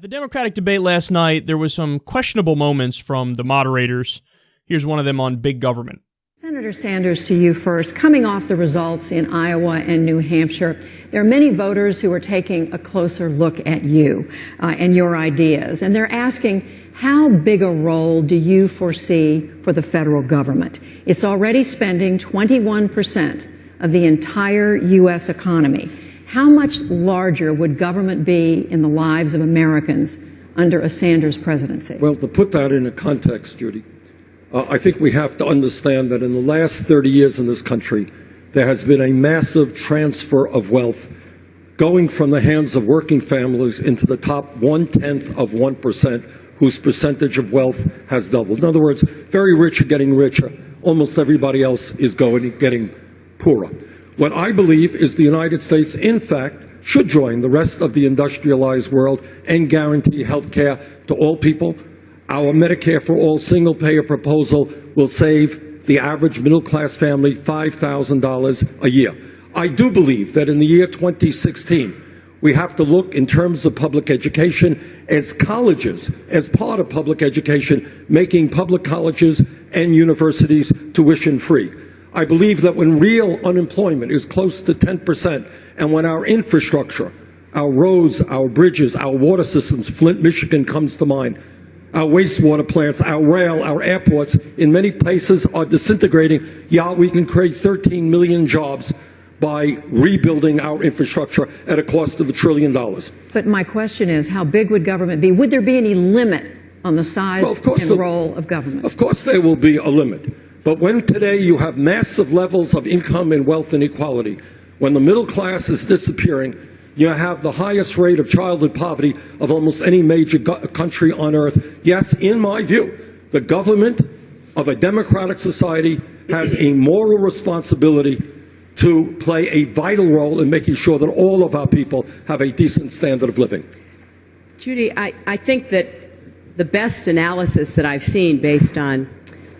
At the Democratic debate last night, there was some questionable moments from the moderators. Here's one of them on big government. Senator Sanders, to you first. Coming off the results in Iowa and New Hampshire, there are many voters who are taking a closer look at you and your ideas, and they're asking, how big a role do you foresee for the federal government? It's already spending 21% of the entire U.S. economy. How much larger would government be in the lives of Americans under a Sanders presidency? Well, to put that in a context, Judy, I think we have to understand that in the last 30 years in this country, there has been a massive transfer of wealth going from the hands of working families into the top 0.1%, whose percentage of wealth has doubled. In other words, very rich are getting richer. Almost everybody else is getting poorer. What I believe is the United States, in fact, should join the rest of the industrialized world and guarantee health care to all people. Our Medicare for All single-payer proposal will save the average middle-class family $5,000 a year. I do believe that in the year 2016, we have to look in terms of public education as colleges, as part of public education, making public colleges and universities tuition-free. I believe that when real unemployment is close to 10%, and when our infrastructure, our roads, our bridges, our water systems, Flint, Michigan comes to mind, our wastewater plants, our rail, our airports, in many places are disintegrating, we can create 13 million jobs by rebuilding our infrastructure at a cost of $1 trillion. But my question is, how big would government be? Would there be any limit on the size and role of government? Of course there will be a limit. But when today you have massive levels of income and wealth inequality, when the middle class is disappearing, you have the highest rate of childhood poverty of almost any major country on earth. Yes, in my view, the government of a democratic society has a moral responsibility to play a vital role in making sure that all of our people have a decent standard of living. Judy, I think that the best analysis that I've seen based on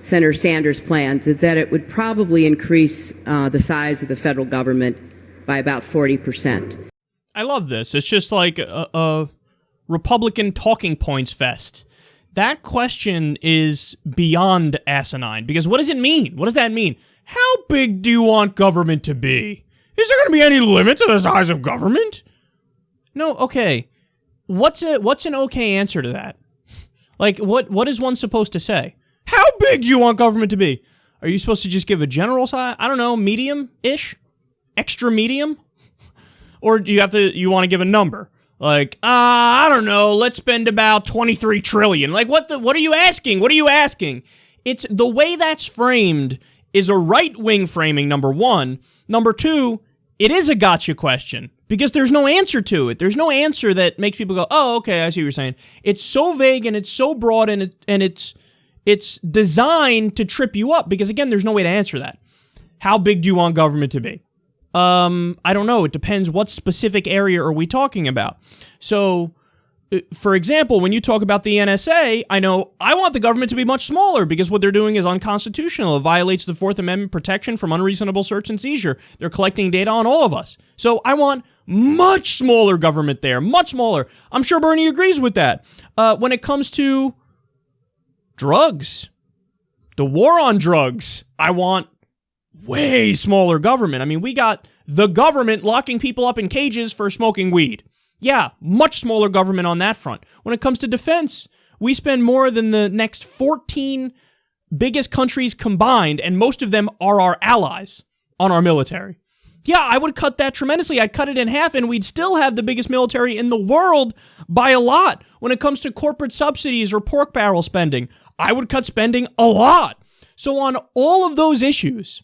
Senator Sanders' plans is that it would probably increase the size of the federal government by about 40%. I love this. It's just like a Republican talking points fest. That question is beyond asinine, because what does it mean? What does that mean? How big do you want government to be? Is there going to be any limit to the size of government? No, okay. What's an okay answer to that? Like, what is one supposed to say? How big do you want government to be? Are you supposed to just give a general size? I don't know, medium-ish? Extra medium? Or do you want to give a number? Like, I don't know, let's spend about 23 trillion. Like, what are you asking? What are you asking? It's the way that's framed is a right-wing framing, number one. Number two, it is a gotcha question because there's no answer to it. There's no answer that makes people go, oh, okay, I see what you're saying. It's so vague and it's so broad and it's designed to trip you up because, again, there's no way to answer that. How big do you want government to be? I don't know. It depends what specific area are we talking about. So, for example, when you talk about the NSA, I know I want the government to be much smaller because what they're doing is unconstitutional. It violates the Fourth Amendment protection from unreasonable search and seizure. They're collecting data on all of us. So I want much smaller government there, much smaller. I'm sure Bernie agrees with that. When it comes to drugs, the war on drugs, I want way smaller government. I mean, we got the government locking people up in cages for smoking weed. Yeah, much smaller government on that front. When it comes to defense, we spend more than the next 14 biggest countries combined, and most of them are our allies on our military. Yeah, I would cut that tremendously. I'd cut it in half, and we'd still have the biggest military in the world by a lot. When it comes to corporate subsidies or pork barrel spending, I would cut spending a lot. So on all of those issues,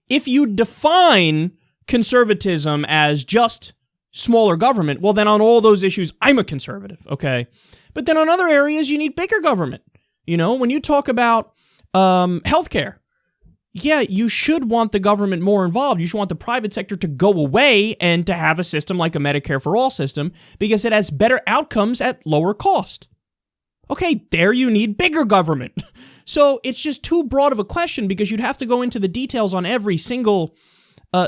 if you define conservatism as just smaller government, well, then on all those issues, I'm a conservative, okay? But then on other areas, you need bigger government. You know, when you talk about healthcare, yeah, you should want the government more involved. You should want the private sector to go away and to have a system like a Medicare for All system because it has better outcomes at lower cost. Okay, there you need bigger government. So it's just too broad of a question because you'd have to go into the details on every single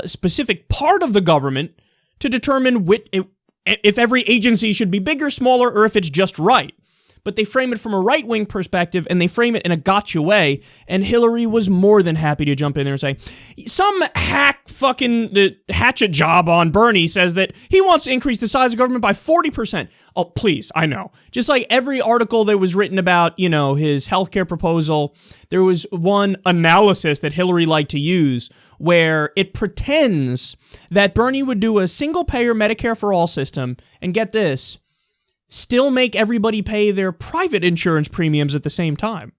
specific part of the government to determine if every agency should be bigger, smaller, or if it's just right. But they frame it from a right-wing perspective, and they frame it in a gotcha way, and Hillary was more than happy to jump in there and say, some hack fucking hatchet job on Bernie says that he wants to increase the size of government by 40%. Oh, please, I know. Just like every article that was written about, his healthcare proposal, there was one analysis that Hillary liked to use where it pretends that Bernie would do a single-payer Medicare for all system, and get this, still make everybody pay their private insurance premiums at the same time.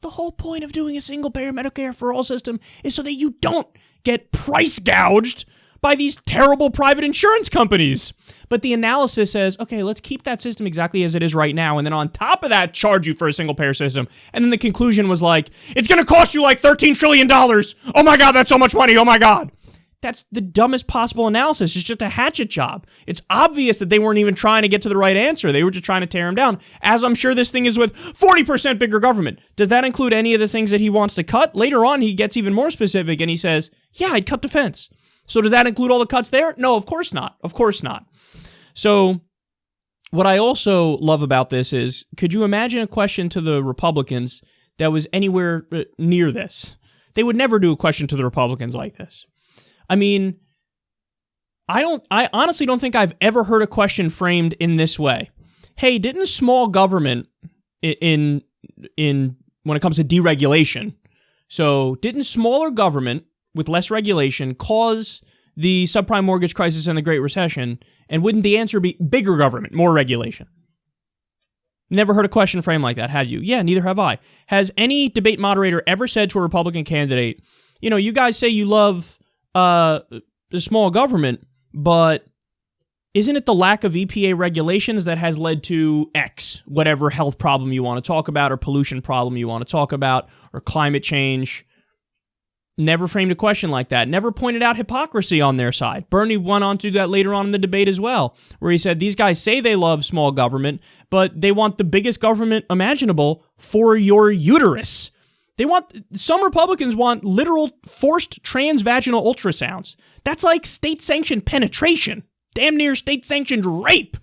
The whole point of doing a single-payer Medicare for all system is so that you don't get price gouged by these terrible private insurance companies. But the analysis says, okay, let's keep that system exactly as it is right now, and then on top of that, charge you for a single-payer system. And then the conclusion was like, it's going to cost you like $13 trillion. Oh my God, that's so much money. Oh my God. That's the dumbest possible analysis. It's just a hatchet job. It's obvious that they weren't even trying to get to the right answer. They were just trying to tear him down, as I'm sure this thing is with 40% bigger government. Does that include any of the things that he wants to cut? Later on, he gets even more specific, and he says, yeah, I'd cut defense. So does that include all the cuts there? No, of course not. Of course not. So what I also love about this is, could you imagine a question to the Republicans that was anywhere near this? They would never do a question to the Republicans like this. I mean, I honestly don't think I've ever heard a question framed in this way. Hey, didn't small government in when it comes to deregulation, so didn't smaller government with less regulation cause the subprime mortgage crisis and the Great Recession? And wouldn't the answer be bigger government, more regulation? Never heard a question framed like that, have you? Yeah, neither have I. Has any debate moderator ever said to a Republican candidate, you guys say you love the small government, but isn't it the lack of EPA regulations that has led to X, whatever health problem you want to talk about, or pollution problem you want to talk about, or climate change? Never framed a question like that. Never pointed out hypocrisy on their side. Bernie went on to do that later on in the debate as well, where he said these guys say they love small government, but they want the biggest government imaginable for your uterus. Some Republicans want literal forced transvaginal ultrasounds. That's like state-sanctioned penetration. Damn near state-sanctioned rape.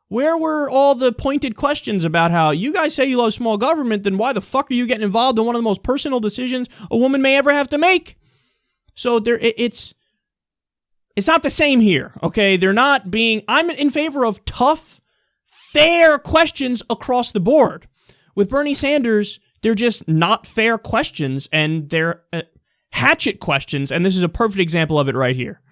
Where were all the pointed questions about how you guys say you love small government, then why the fuck are you getting involved in one of the most personal decisions a woman may ever have to make? So it's not the same here, okay? I'm in favor of tough, fair questions across the board. With Bernie Sanders, they're just not fair questions, and they're hatchet questions, and this is a perfect example of it right here.